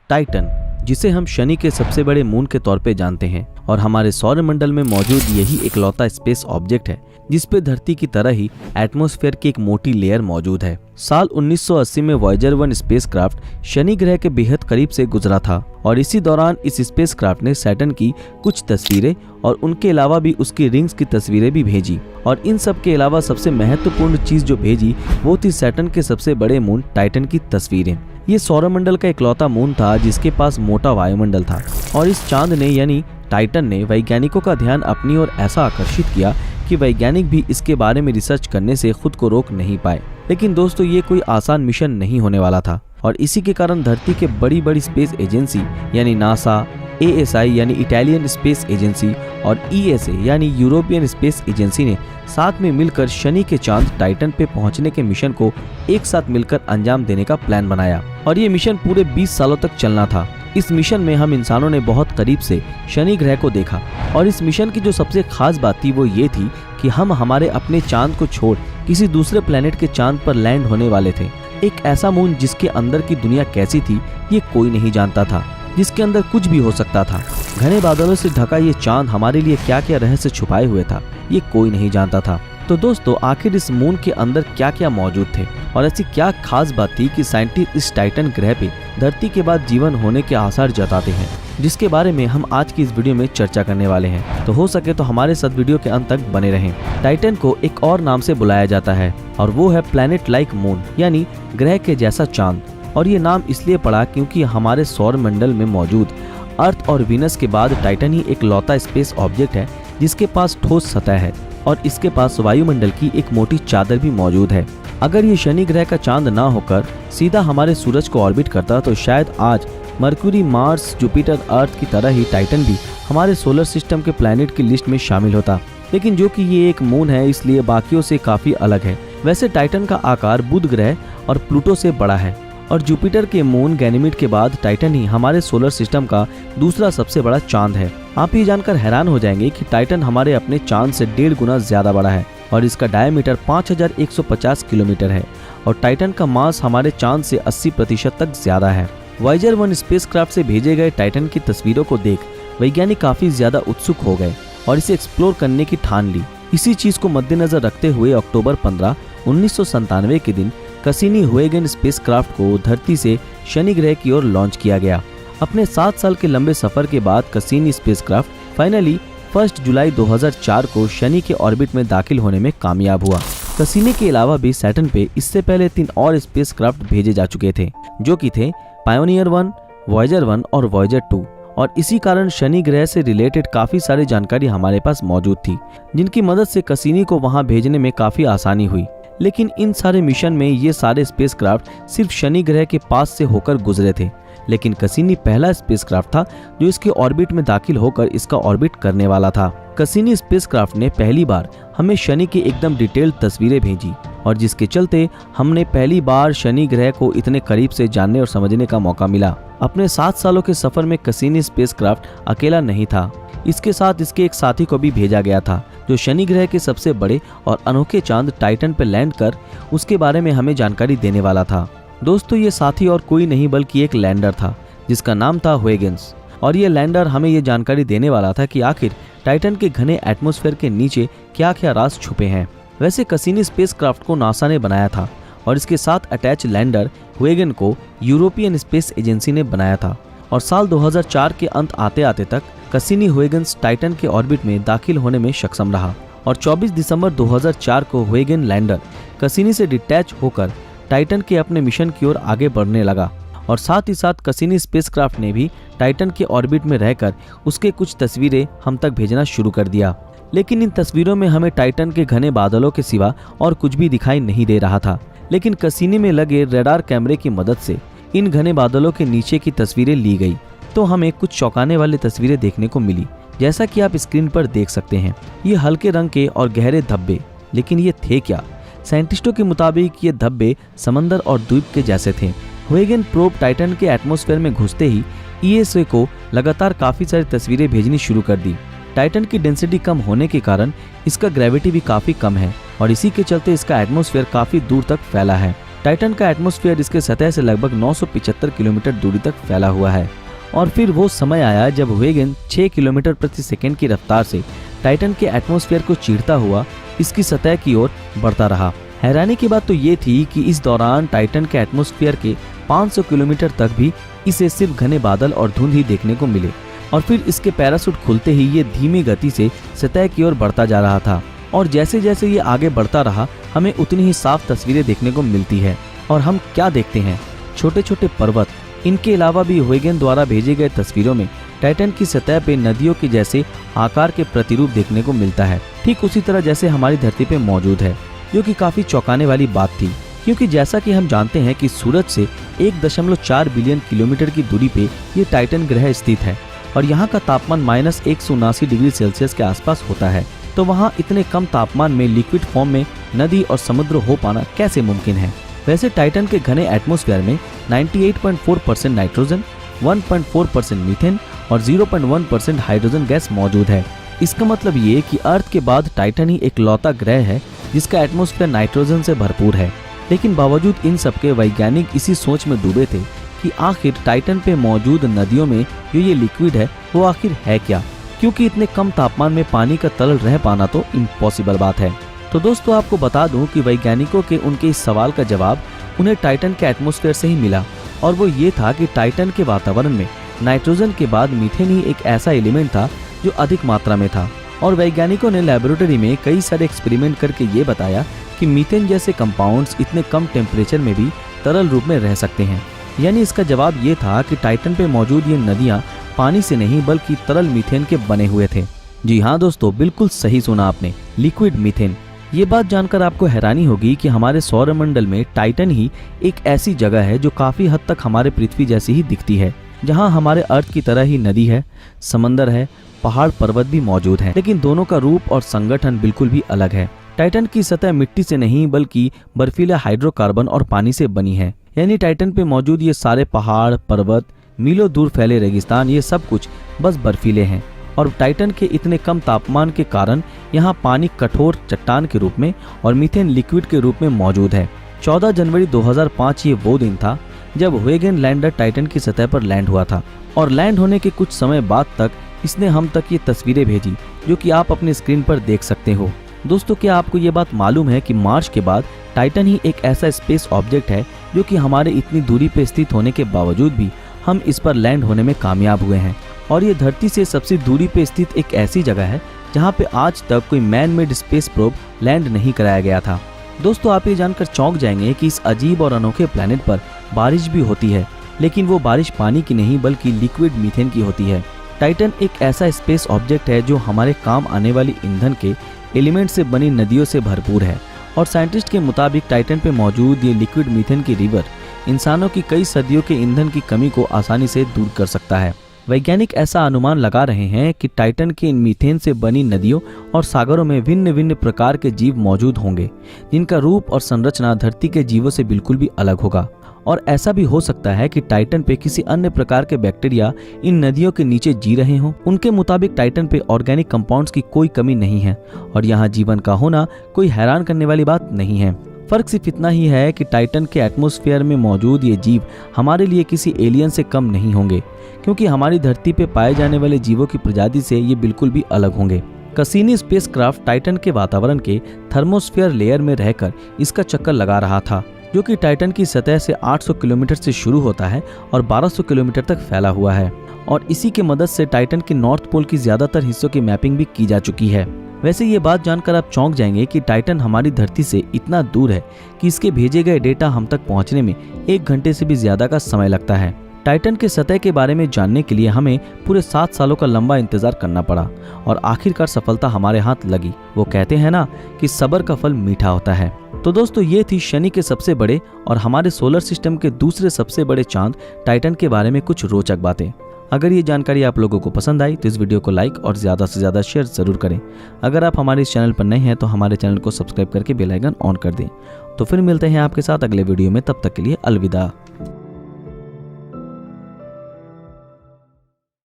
Titan, जिसे हम शनि के सबसे बड़े मून के तौर पे जानते हैं और हमारे सौरमंडल में मौजूद यही इकलौता स्पेस ऑब्जेक्ट है जिस पे धरती की तरह ही एटमॉस्फेयर की एक मोटी लेयर मौजूद है। साल 1980 में वॉयेजर 1 स्पेसक्राफ्ट शनि ग्रह के बेहद करीब से गुजरा था और इसी दौरान इस स्पेसक्राफ्ट ने सैटर्न की कुछ तस्वीरें और उनके अलावा भी उसकी रिंग्स की तस्वीरें भी भेजी। और इन सब के अलावा सबसे महत्वपूर्ण चीज जो भेजी वो थी सैटर्न के सबसे बड़े मून टाइटन की तस्वीरें। ये सौरमंडल का इकलौता मून था जिसके पास मोटा वायुमंडल था और इस चांद ने यानी टाइटन ने वैज्ञानिकों का ध्यान अपनी ओर ऐसा आकर्षित किया कि वैज्ञानिक भी इसके बारे में रिसर्च करने से खुद को रोक नहीं पाए। लेकिन दोस्तों ये कोई आसान मिशन नहीं होने वाला था और इसी के कारण धरती के बड़ी बड़ी स्पेस एजेंसी यानी नासा, ASI यानी इटालियन स्पेस एजेंसी और ESA यानी यूरोपियन स्पेस एजेंसी ने साथ में मिलकर शनि के चांद टाइटन पे पहुंचने के मिशन को एक साथ मिलकर अंजाम देने का प्लान बनाया और ये मिशन पूरे 20 सालों तक चलना था। इस मिशन में हम इंसानों ने बहुत करीब से शनि ग्रह को देखा और इस मिशन की जो सबसे खास बात थी वो ये थी कि हम हमारे अपने चांद को छोड़ किसी दूसरे प्लेनेट के चांद पर लैंड होने वाले थे। एक ऐसा मून जिसके अंदर की दुनिया कैसी थी ये कोई नहीं जानता था, जिसके अंदर कुछ भी हो सकता था। घने बादलों से ढका ये चांद हमारे लिए क्या क्या रहस्य छुपाए हुए था ये कोई नहीं जानता था। तो दोस्तों आखिर इस मून के अंदर क्या क्या मौजूद थे और ऐसी क्या खास बात थी कि साइंटिस्ट इस टाइटन ग्रह पे धरती के बाद जीवन होने के आसार जताते हैं, जिसके बारे में हम आज की इस वीडियो में चर्चा करने वाले हैं। तो हो सके तो हमारे साथ वीडियो के अंत तक बने रहें। टाइटन को एक और नाम से बुलाया जाता है और वो है प्लैनेट लाइक मून यानी ग्रह के जैसा चांद। और ये नाम इसलिए पड़ा क्योंकि हमारे सौरमंडल में मौजूद अर्थ और वीनस के बाद टाइटन ही एक लौता स्पेस ऑब्जेक्ट है जिसके पास ठोस सतह है और इसके पास वायुमंडल की एक मोटी चादर भी मौजूद है। अगर ये शनि ग्रह का चांद ना होकर सीधा हमारे सूरज को ऑर्बिट करता तो शायद आज मरक्यूरी, मार्स, जुपिटर, अर्थ की तरह ही टाइटन भी हमारे सोलर सिस्टम के प्लैनेट की लिस्ट में शामिल होता। लेकिन जो कि ये एक मून है इसलिए बाकियों से काफी अलग है। वैसे टाइटन का आकार बुध ग्रह और प्लूटो से बड़ा है और जुपिटर के मून गैनीमेड के बाद टाइटन ही हमारे सोलर सिस्टम का दूसरा सबसे बड़ा चांद है। आप ये जानकर हैरान हो जाएंगे कि टाइटन हमारे अपने चांद से 1.5 गुना ज्यादा बड़ा है और इसका डायमीटर 5150 किलोमीटर है और टाइटन का मास हमारे चांद से 80% तक ज्यादा है। वॉयेजर 1 स्पेसक्राफ्ट से भेजे गए टाइटन की तस्वीरों को देख वैज्ञानिक काफी ज्यादा उत्सुक हो गए और इसे एक्सप्लोर करने की ठान ली। इसी चीज को मद्देनजर रखते हुए अक्टूबर 15, 1997 के दिन कैसिनी-हुएगेन स्पेसक्राफ्ट को धरती से शनि ग्रह की ओर लॉन्च किया गया। अपने 7 साल के लंबे सफर के बाद कैसिनी स्पेसक्राफ्ट फाइनली 1 जुलाई 2004 को शनि के ऑर्बिट में दाखिल होने में कामयाब हुआ। कैसिनी के अलावा भी सैटर्न पे इससे पहले 3 और स्पेसक्राफ्ट भेजे जा चुके थे जो कि थे पायोनियर 1, वॉयेजर 1 और वॉयेजर 2 और इसी कारण शनि ग्रह से रिलेटेड काफी सारी जानकारी हमारे पास मौजूद थी जिनकी मदद से कैसिनी को वहां भेजने में काफी आसानी हुई। लेकिन इन सारे मिशन में ये सारे स्पेसक्राफ्ट सिर्फ शनि ग्रह के पास से होकर गुजरे थे, लेकिन कैसिनी पहला स्पेसक्राफ्ट था जो इसके ऑर्बिट में दाखिल होकर इसका ऑर्बिट करने वाला था। कैसिनी स्पेसक्राफ्ट ने पहली बार हमें शनि की एकदम डिटेल्ड तस्वीरें भेजी और जिसके चलते हमने पहली बार शनि ग्रह को इतने करीब से जानने और समझने का मौका मिला। अपने 7 सालों के सफर में कैसिनी स्पेसक्राफ्ट अकेला नहीं था, इसके साथ इसके एक साथी को भी भेजा गया था जो शनि ग्रह के सबसे बड़े और अनोखे चांद टाइटन पर लैंड कर उसके बारे में हमें जानकारी देने वाला था। दोस्तों ये साथी और कोई नहीं बल्कि एक लैंडर था जिसका नाम था हुएगेन्स और ये लैंडर हमें ये जानकारी देने वाला था कि आखिर टाइटन के घने एटमॉस्फेयर के नीचे क्या क्या राज छुपे हैं। वैसे कैसिनी स्पेसक्राफ्ट को नासा ने बनाया था और इसके साथ अटैच लैंडर हुएगेन को यूरोपियन स्पेस एजेंसी ने बनाया था और साल 2004 के अंत आते आते तक कैसिनी-हुएगेन्स टाइटन के ऑर्बिट में दाखिल होने में सक्षम रहा और 24 दिसंबर 2004 को हुएगेन लैंडर कैसिनी से डिटैच होकर टाइटन के अपने मिशन की ओर आगे बढ़ने लगा और साथ ही साथ कैसिनी स्पेसक्राफ्ट ने भी टाइटन के ऑर्बिट में रहकर उसके कुछ तस्वीरें हम तक भेजना शुरू कर दिया। लेकिन इन तस्वीरों में हमें टाइटन के घने बादलों के सिवा और कुछ भी दिखाई नहीं दे रहा था। लेकिन कैसिनी में लगे रडार कैमरे की मदद से इन घने बादलों के नीचे की तस्वीरें ली गई तो हमें कुछ चौंकाने वाली तस्वीरें देखने को मिली, जैसा कि आप स्क्रीन पर देख सकते हैं। ये हल्के रंग के और गहरे धब्बे, लेकिन ये थे क्या? साइंटिस्टों के मुताबिक ये धब्बे समंदर और द्वीप के जैसे थे। हुएगेन प्रोब टाइटन के एटमॉस्फेयर में घुसते ही ESA को लगातार काफी सारी तस्वीरें भेजनी शुरू कर दी। टाइटन की डेंसिटी कम होने के कारण इसका ग्रेविटी भी काफी कम है और इसी के चलते इसका एटमॉस्फेयर काफी दूर तक फैला है। टाइटन का एटमॉस्फेयर इसके सतह से लगभग 975 किलोमीटर दूरी तक फैला हुआ है। और फिर वो समय आया जब huygens 6 किलोमीटर प्रति सेकंड की रफ्तार से टाइटन के एटमॉस्फेयर को चीरता हुआ इसकी सतह की ओर बढ़ता रहा। हैरानी की बात तो ये थी कि इस दौरान टाइटन के एटमॉस्फेयर के 500 किलोमीटर तक भी इसे सिर्फ घने बादल और धुंध ही देखने को मिले। और फिर इसके पैराशूट खुलते ही ये धीमी गति से सतह की ओर बढ़ता जा रहा था। और जैसे जैसे ये आगे बढ़ता रहा हमें उतनी ही साफ तस्वीरें देखने को मिलती है। और हम क्या देखते हैं, छोटे छोटे पर्वत। इनके अलावा भी huygens द्वारा भेजे गए तस्वीरों में टाइटन की सतह पे नदियों के जैसे आकार के प्रतिरूप देखने को मिलता है, ठीक उसी तरह जैसे हमारी धरती पे मौजूद है, जो कि काफी चौंकाने वाली बात थी। क्योंकि जैसा कि हम जानते हैं कि सूरज से 1.4 बिलियन किलोमीटर की दूरी पे ये टाइटन ग्रह स्थित है और यहाँ का तापमान -179 डिग्री सेल्सियस के आसपास होता है। तो वहाँ इतने कम तापमान में लिक्विड फॉर्म में नदी और समुद्र हो पाना कैसे मुमकिन है। वैसे टाइटन के घने एटमॉस्फेयर में 98.4% नाइट्रोजन, 1.4% मीथेन और 0.1% हाइड्रोजन गैस मौजूद है। इसका मतलब ये कि अर्थ के बाद टाइटन ही एक लौता ग्रह है जिसका एटमॉस्फेयर नाइट्रोजन से भरपूर है। लेकिन बावजूद इन सबके वैज्ञानिक इसी सोच में डूबे थे कि आखिर टाइटन पे मौजूद नदियों में जो ये लिक्विड है वो आखिर है क्या, क्योंकि इतने कम तापमान में पानी का तरल रह पाना तो इम्पॉसिबल बात है। तो दोस्तों आपको बता दूं कि वैज्ञानिकों के उनके इस सवाल का जवाब उन्हें टाइटन के एटमॉस्फेयर से ही मिला। और वो ये था कि टाइटन के वातावरण में नाइट्रोजन के बाद मीथेन ही एक ऐसा एलिमेंट था जो अधिक मात्रा में था। और वैज्ञानिकों ने लेबोरेटरी में कई सारे एक्सपेरिमेंट करके ये बताया कि मीथेन जैसे कंपाउंड्स इतने कम टेम्परेचर में भी तरल रूप में रह सकते हैं। यानी इसका जवाब ये था कि टाइटन पे मौजूद ये नदियाँ पानी से नहीं बल्कि तरल मीथेन के बने हुए थे। जी हाँ दोस्तों, बिल्कुल सही सुना आपने, लिक्विड मीथेन। ये बात जानकर आपको हैरानी होगी कि हमारे सौरमंडल में टाइटन ही एक ऐसी जगह है जो काफी हद तक हमारे पृथ्वी जैसी ही दिखती है, जहाँ हमारे अर्थ की तरह ही नदी है, समंदर है, पहाड़ पर्वत भी मौजूद है, लेकिन दोनों का रूप और संगठन बिल्कुल भी अलग है। टाइटन की सतह मिट्टी से नहीं बल्कि बर्फीले हाइड्रोकार्बन और पानी से बनी है। यानी टाइटन पे मौजूद ये सारे पहाड़ पर्वत, मीलों दूर फैले रेगिस्तान, ये सब कुछ बस बर्फीले हैं। और टाइटन के इतने कम तापमान के कारण यहाँ पानी कठोर चट्टान के रूप में और मीथेन लिक्विड के रूप में मौजूद है। 14 जनवरी 2005 ये वो दिन था जब huygens लैंडर टाइटन की सतह पर लैंड हुआ था। और लैंड होने के कुछ समय बाद तक इसने हम तक ये तस्वीरें भेजी जो कि आप अपने स्क्रीन पर देख सकते हो। दोस्तों क्या आपको ये बात मालूम है कि मार्च के बाद टाइटन ही एक ऐसा स्पेस ऑब्जेक्ट है जो कि हमारे इतनी दूरी पे स्थित होने के बावजूद भी हम इस पर लैंड होने में कामयाब हुए हैं। और ये धरती से सबसे दूरी पे स्थित एक ऐसी जगह है जहाँ पे आज तक कोई man made space probe land नहीं कराया गया था। दोस्तों आप ये जानकर चौंक जाएंगे कि इस अजीब और अनोखे प्लेनेट पर बारिश भी होती है, लेकिन वो बारिश पानी की नहीं बल्कि लिक्विड मीथेन की होती है। टाइटन एक ऐसा स्पेस ऑब्जेक्ट है जो हमारे काम आने वाली ईंधन के एलिमेंट से बनी नदियों से भरपूर है। और साइंटिस्ट के मुताबिक टाइटन पे मौजूद ये लिक्विड मीथेन की रिवर इंसानों की कई सदियों के ईंधन की कमी को आसानी से दूर कर सकता है। वैज्ञानिक ऐसा अनुमान लगा रहे हैं कि टाइटन के इन मीथेन से बनी नदियों और सागरों में भिन्न भिन्न प्रकार के जीव मौजूद होंगे, जिनका रूप और संरचना धरती के जीवों से बिल्कुल भी अलग होगा। और ऐसा भी हो सकता है कि टाइटन पे किसी अन्य प्रकार के बैक्टीरिया इन नदियों के नीचे जी रहे हों। उनके मुताबिक टाइटन पे ऑर्गेनिक कंपाउंड्स की कोई कमी नहीं है और यहाँ जीवन का होना कोई हैरान करने वाली बात नहीं है। फर्क सिर्फ इतना ही है कि टाइटन के एटमॉस्फेयर में मौजूद ये जीव हमारे लिए किसी एलियन से कम नहीं होंगे, क्योंकि हमारी धरती पे पाए जाने वाले जीवों की प्रजाति से ये बिल्कुल भी अलग होंगे। कसीनी स्पेसक्राफ्ट टाइटन के वातावरण के थर्मोस्फेयर लेयर में रहकर इसका चक्कर लगा रहा था, जो कि टाइटन की सतह से 800 किलोमीटर से शुरू होता है और 1200 किलोमीटर तक फैला हुआ है। और इसी की मदद से टाइटन के नॉर्थ पोल की ज्यादातर हिस्सों की मैपिंग भी की जा चुकी है। वैसे ये बात जानकर आप चौंक जाएंगे कि टाइटन हमारी धरती से इतना दूर है कि इसके भेजे गए डेटा हम तक पहुंचने में 1 घंटे से भी ज्यादा का समय लगता है। टाइटन के सतह के बारे में जानने के लिए हमें पूरे 7 सालों का लंबा इंतजार करना पड़ा और आखिरकार सफलता हमारे हाथ लगी। वो कहते हैं ना कि सब्र का फल मीठा होता है। तो दोस्तों ये थी शनि के सबसे बड़े और हमारे सोलर सिस्टम के दूसरे सबसे बड़े चांद टाइटन के बारे में कुछ रोचक बातें। अगर ये जानकारी आप लोगों को पसंद आई तो इस वीडियो को लाइक और ज़्यादा से ज़्यादा शेयर ज़रूर करें। अगर आप हमारे इस चैनल पर नए हैं तो हमारे चैनल को सब्सक्राइब करके बेल आइकन ऑन कर दें। तो फिर मिलते हैं आपके साथ अगले वीडियो में, तब तक के लिए अलविदा।